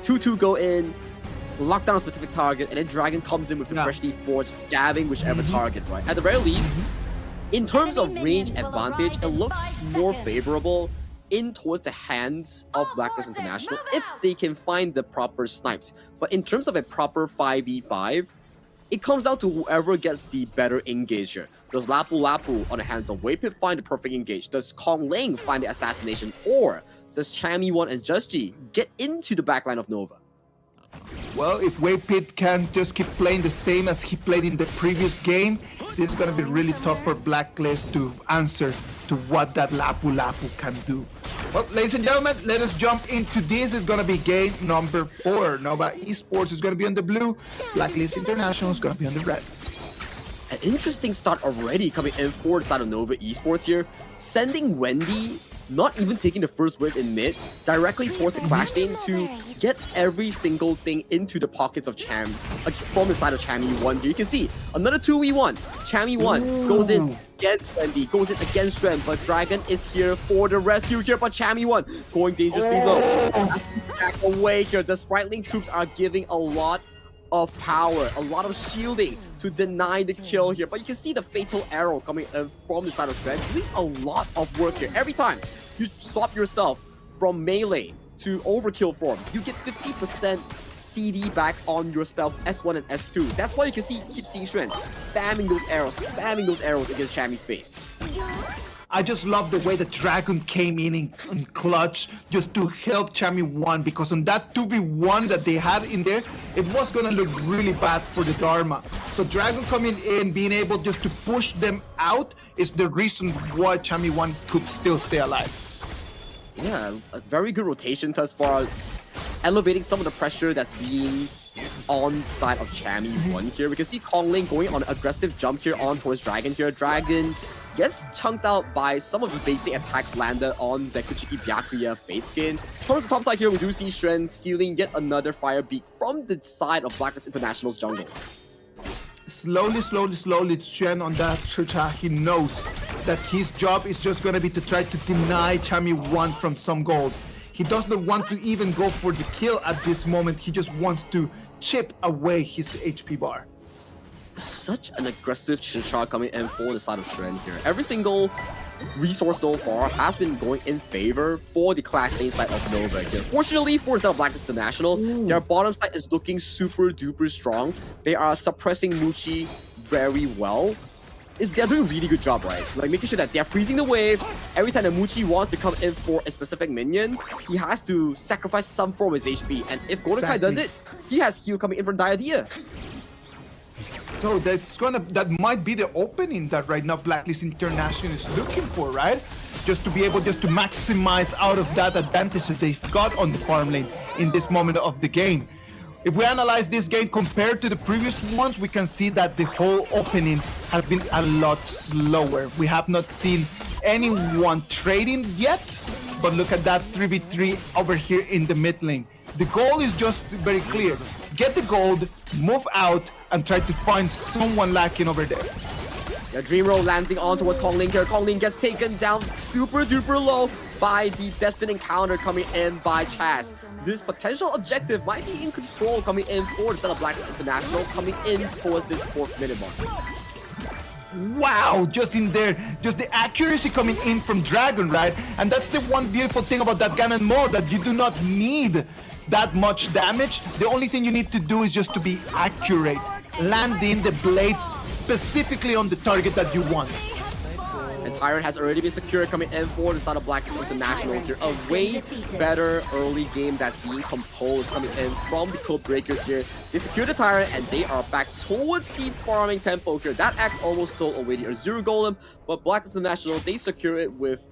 2-2 go in, lock down a specific target, and then Dragon comes in with the freshly forged, jabbing whichever target, right? At the very least, in terms of range advantage, it looks more favorable in towards the hands of Blacklist International if they can find the proper snipes. But in terms of a proper 5v5, it comes down to whoever gets the better engager. Does Lapu Lapu on the hands of Waypip find the perfect engage? Does Kong Ling find the assassination? Or does Chammy1 and Justji get into the backline of Nova? Well, if Waypip can just keep playing the same as he played in the previous game, this is going to be really tough for Blacklist to answer to what that Lapu Lapu can do. Well, ladies and gentlemen, let us jump into this. It's going to be game number 4. Nova Esports is going to be on the blue. Blacklist International is going to be on the red. An interesting start already coming in for the side of Nova Esports here. Sending Wendy, not even taking the first wave in mid, directly towards the Clash lane to get every single thing into the pockets of Cham, from the side of Chammy1 here. You can see another 2v1. Chammy1 goes in against Wendy, goes in against Ren, but Dragon is here for the rescue here, but Chammy1 going dangerously low. Back away here. The Spriteling troops are giving a lot of power, a lot of shielding to deny the kill here. But you can see the fatal arrow coming from the side of Shred, doing a lot of work here. Every time you swap yourself from melee to overkill form, you get 50% CD back on your spell S1 and S2. That's why you can keep seeing Shred spamming those arrows against Chammy's face. I just love the way the Dragon came in clutch just to help Chammy1, because on that 2v1 that they had in there, it was going to look really bad for the Dharma. So Dragon coming in, being able just to push them out is the reason why Chammy1 could still stay alive. Yeah, a very good rotation thus far, elevating some of the pressure that's being on the side of Chammy1 here. We can see Kong Ling going on an aggressive jump here on towards Dragon here. Dragon gets chunked out by some of the basic attacks landed on the Kuchiki Byakuya Fate skin. Towards the top side here, we do see Shren stealing yet another fire beak from the side of Blacklist International's jungle. Slowly, Shren on that Chucha, he knows that his job is just going to be to try to deny Chammy1 from some gold. He doesn't want to even go for the kill at this moment. He just wants to chip away his HP bar. Such an aggressive Chichar coming in for the side of Shren here. Every single resource so far has been going in favor for the Clash lane side of Nova here. Fortunately for the side of Blacklist International, their bottom side is looking super duper strong. They are suppressing Muchi very well. They're doing a really good job, right? Like making sure that they're freezing the wave. Every time that Muchi wants to come in for a specific minion, he has to sacrifice some form of his HP. And if Goldenkai does it, he has heal coming in from Diadea. So that might be the opening that right now Blacklist International is looking for, right? Just to be able to maximize out of that advantage that they've got on the farm lane in this moment of the game. If we analyze this game compared to the previous ones, we can see that the whole opening has been a lot slower. We have not seen anyone trading yet, but look at that 3v3 over here in the mid lane. The goal is just very clear. Get the gold, move out, and try to find someone lacking over there. Yeah, Dream Roll landing on towards Kong Ling here. Kong Ling gets taken down super duper low by the Destined Encounter coming in by Chaz. This potential objective might be in control coming in for the set of Blacklist International coming in towards this 4th minute mark. Wow, just in there, just the accuracy coming in from Dragon, right? And that's the one beautiful thing about that Ganon mode, that you do not need that much damage. The only thing you need to do is just to be accurate, landing the blades specifically on the target that you want. And Tyrant has already been secured coming in for the side of Blacklist International here. A way better early game that's being composed coming in from the Code Breakers here. They secure the Tyrant and they are back towards the farming tempo here. That axe almost stole away the Azure Golem, but Blacklist International, they secure it with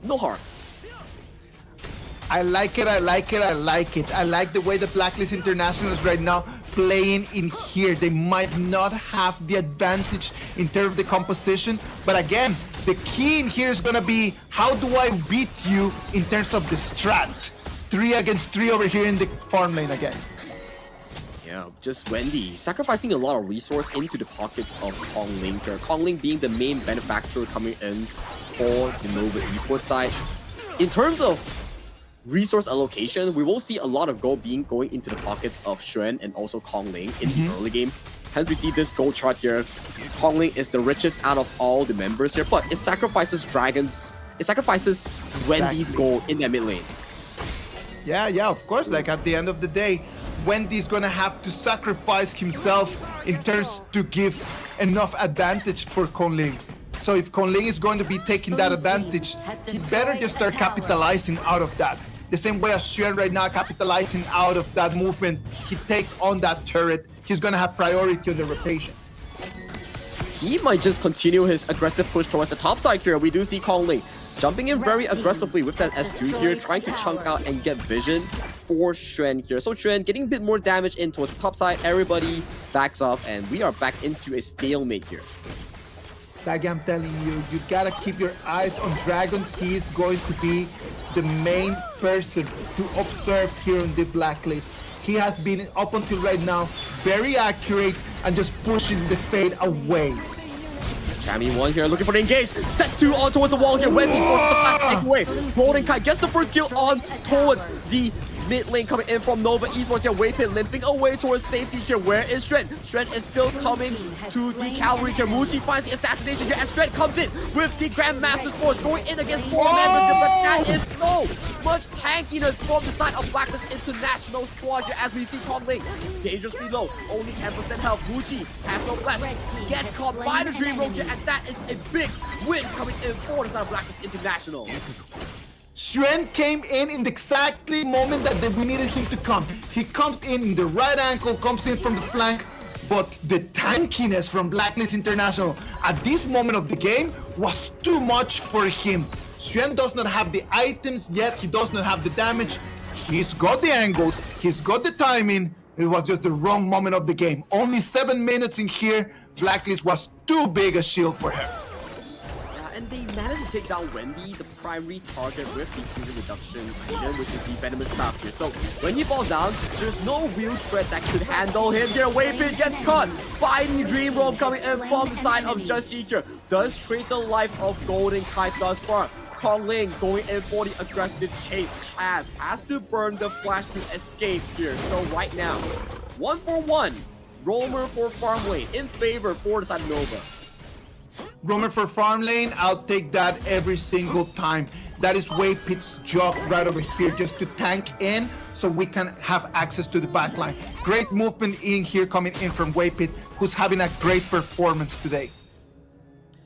no harm. I like it. I like the way the Blacklist International is right now playing in here. They might not have the advantage in terms of the composition, but again, the key in here is going to be, how do I beat you in terms of the strat? 3 against 3 over here in the farm lane again. Yeah, just Wendy sacrificing a lot of resource into the pockets of Kong Ling here. Kong Ling being the main benefactor coming in for the Nova Esports side. In terms of resource allocation, we will see a lot of gold going into the pockets of Xuan and also Kong Ling in the early game. Hence, we see this gold chart here. Kong Ling is the richest out of all the members here, but it sacrifices dragons. It sacrifices Wendy's gold in that mid lane. Yeah, of course. Like at the end of the day, Wendy's gonna have to sacrifice himself in terms to give enough advantage for Kong Ling. So if Kong Ling is going to be taking that advantage, he better just start capitalizing out of that. The same way as Xuan right now capitalizing out of that movement, he takes on that turret. He's gonna have priority on the rotation. He might just continue his aggressive push towards the top side here. We do see Kong Ling jumping in very aggressively with that S2 here, trying to chunk out and get vision for Xuan here. So Xuan getting a bit more damage in towards the top side. Everybody backs off, and we are back into a stalemate here. Sagi, I'm telling you, you gotta keep your eyes on Dragon. He is going to be the main person to observe here on the Blacklist. He has been, up until right now, very accurate and just pushing the Fade away. Chammy 1 here looking for the engage. Sets 2 on towards the wall here. Wendy forces the flash to take away. Golden Kite gets the first kill on towards the mid lane coming in from Nova Esports here. Waypin limping away towards safety here. Where is Strent? Strent is still coming to the cavalry here. Muji finds the assassination here as Strent comes in with the Grandmaster's Forge going in against 4 members here. But that is no much tankiness from the side of Blacklist International squad here as we see Kong Ling dangerously low. Only 10% health. Muji has no flash. Gets caught by the Dream Rogue here, and that is a big win coming in for the side of Blacklist International. Xuan came in the exactly moment that we needed him to come. He comes in the right ankle, comes in from the flank, but the tankiness from Blacklist International at this moment of the game was too much for him. Xuan does not have the items yet, he does not have the damage. He's got the angles, he's got the timing. It was just the wrong moment of the game. Only 7 minutes in here, Blacklist was too big a shield for her. And they managed to take down Wendy, the primary target with the fusion reduction item, which is the venomous staff here. So when he falls down, there's no real threat that could handle him here. Waypin gets caught by the Dream Robe coming in from the side of Just G here. Does trade the life of Golden Kite thus far. Kong Ling going in for the aggressive chase. Chaz has to burn the flash to escape here. So right now, 1-for-1, Roamer for farm lane in favor for the side of Nova. Roamer for farm lane, I'll take that every single time. That is Waypit's job right over here, just to tank in so we can have access to the backline. Great movement in here coming in from Waypit, who's having a great performance today.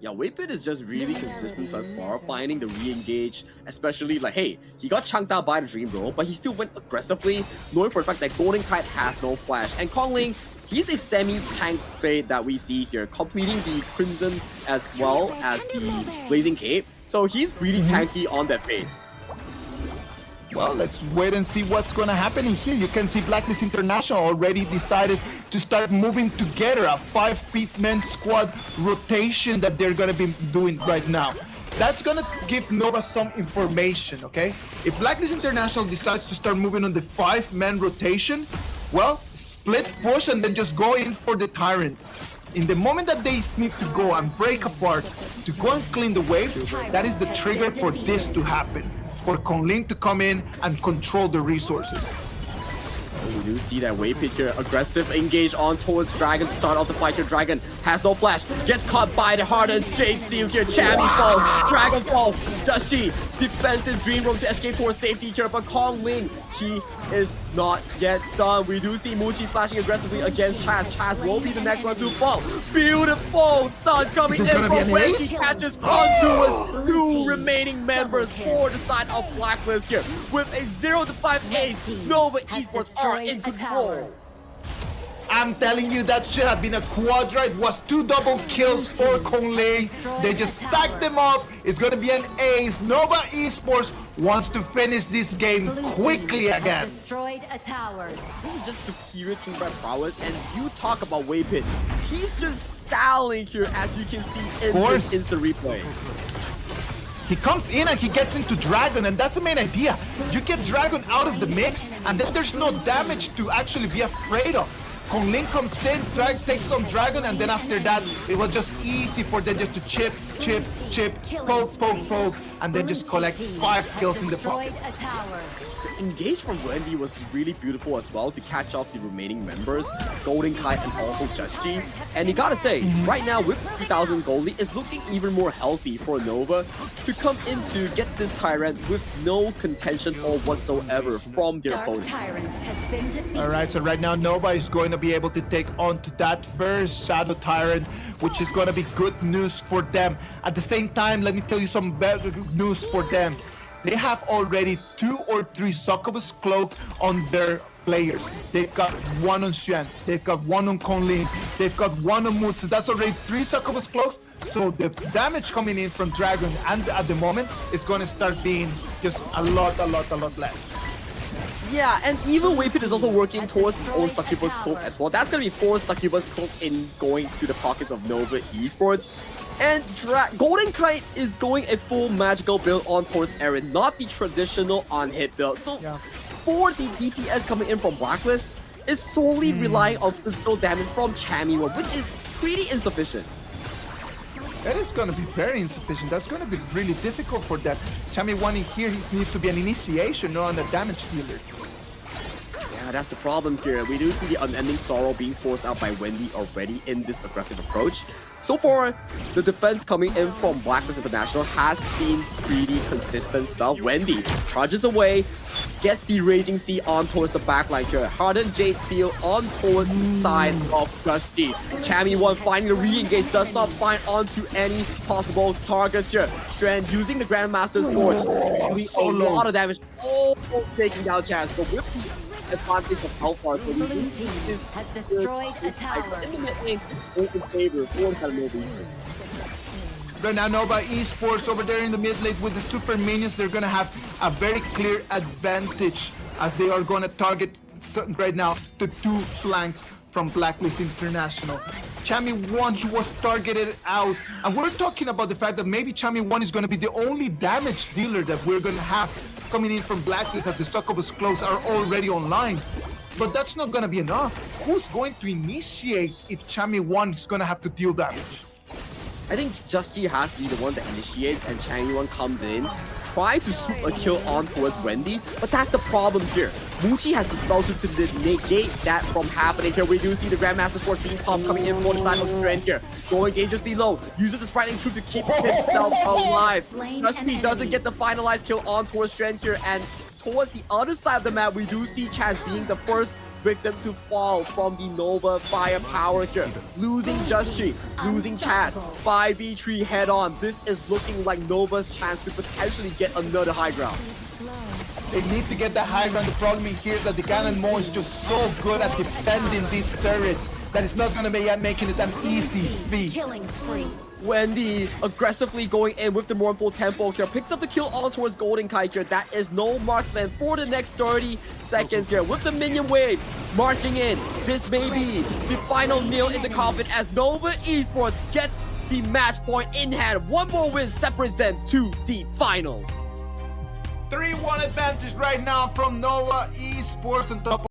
Yeah, Waypit is just really consistent thus far, finding the re-engage, especially like, hey, he got chunked out by the Dream Roll, but he still went aggressively, knowing for a fact that Golden Kite has no flash. And Kong Ling, he's a semi-tank Fade that we see here, completing the Crimson as well as the Blazing Cape. So he's really tanky on that Fade. Well, let's wait and see what's going to happen in here. You can see Blacklist International already decided to start moving together, a 5-man squad rotation that they're going to be doing right now. That's going to give Nova some information, okay? If Blacklist International decides to start moving on the 5-man rotation, well, split push and then just go in for the Tyrant. In the moment that they need to go and break apart to go and clean the waves, that is the trigger for this to happen. For Kong Ling to come in and control the resources. We do see that Waypit here, aggressive engage on towards Dragon, start off the fight here. Dragon has no flash, gets caught by the hardened Jade Seal here. Chammy falls, Dragon falls, Just G, defensive Dream Room to escape towards safety here, but Kong Ling, he is not yet done. We do see Muji flashing aggressively against Chaz. Chaz will be the next one to fall. Beautiful stun coming in from Wayne. He catches onto his 2 remaining members for the side of Blacklist here. With a 0-5 ace, Nova Esports are in control. I'm telling you, that should have been a quadra. It was 2 double kills for Kong Ling. They just stacked them up. It's going to be an ace. Nova Esports wants to finish this game quickly again. Destroyed a tower. This is just superior team by prowess, and you talk about Waypit. He's just styling here, as you can see in this instant replay. He comes in and he gets into Dragon, and that's the main idea. You get Dragon out of the mix, and then there's no damage to actually be afraid of. Konglin comes in, takes some Dragon, and then after that, it was just easy for them just to chip, poke, and then just collect 5 kills in the pocket. The engage from Wendy was really beautiful as well to catch off the remaining members, Golden Kite and also Just G. And you gotta say, right now with 2000 Goldie, it's looking even more healthy for Nova to come in to get this Tyrant with no contention or whatsoever from their opponents. Alright, so right now Nova is going to be able to take on to that first Shadow Tyrant, which is going to be good news for them. At the same time, let me tell you some better news for them. They have already 2 or 3 Succubus Cloak on their players. They've got 1 on Xuan, they've got 1 on Konglin, they've got 1 on Mood, so that's already 3 Succubus Cloaks. So the damage coming in from Dragon and at the moment is going to start being just a lot less. Yeah, and even Waypit is also working towards his own Succubus Cloak as well. That's going to be 4 Succubus Cloak in going to the pockets of Nova Esports. And Golden Kite is going a full magical build on towards Aaron, not the traditional on-hit build. So for the DPS coming in from Blacklist, is solely relying on physical damage from Chamiwan, which is pretty insufficient. That is going to be very insufficient. That's going to be really difficult for that. Chamiwan in here, he needs to be an initiation, not a damage dealer. Yeah, that's the problem here. We do see the Unending Sorrow being forced out by Wendy already in this aggressive approach. So far, the defense coming in from Blacklist International has seen pretty consistent stuff. Wendy charges away, gets the Raging Sea on towards the backline here. Hardened Jade Seal on towards the side of Dusty. Chamiwan finding the re-engage, does not find onto any possible targets here. Strand using the Grandmaster's Forge, doing a lot of damage, almost taking down Chaz, but with the advantage of how far, so this has destroyed a tower. In favor for Nova. Right now, Nova Esports over there in the mid lane with the super minions, they're going to have a very clear advantage as they are going to target right now the 2 flanks from Blacklist International. Chamiwan, he was targeted out, and we're talking about the fact that maybe Chamiwan is going to be the only damage dealer that we're going to have coming in from Blacklist as the Succubus Cloaks are already online. But that's not going to be enough. Who's going to initiate if Chamiwan is going to have to deal damage? I think Just G has to be the one that initiates and Chamiwan comes in, try to swoop a kill on towards Wendy, but that's the problem here. Muchi has the spell to negate that from happening here. We do see the Grandmaster's Force being pumped coming in for the side of Strand here. Going dangerously low, uses the Sprightling Truth to keep himself alive. Just G doesn't get the finalized kill on towards Strand here, and towards the other side of the map, we do see Chaz being the first victim to fall from the Nova firepower here. Losing Just G, losing Chaz, 5v3 head on. This is looking like Nova's chance to potentially get another high ground. They need to get that high ground. The problem in here is that the Ganon Mo is just so good at defending these turrets that it's not going to be making it an easy feat. Killing spree. Wendy aggressively going in with the Mournful Tempo here, picks up the kill on towards Golden Kite here. That is no marksman for the next 30 seconds here with the minion waves marching in. This may be the final nail in the coffin as Nova Esports gets the match point in hand. One more win separates them to the finals. 3-1 advantage right now from Nova Esports on top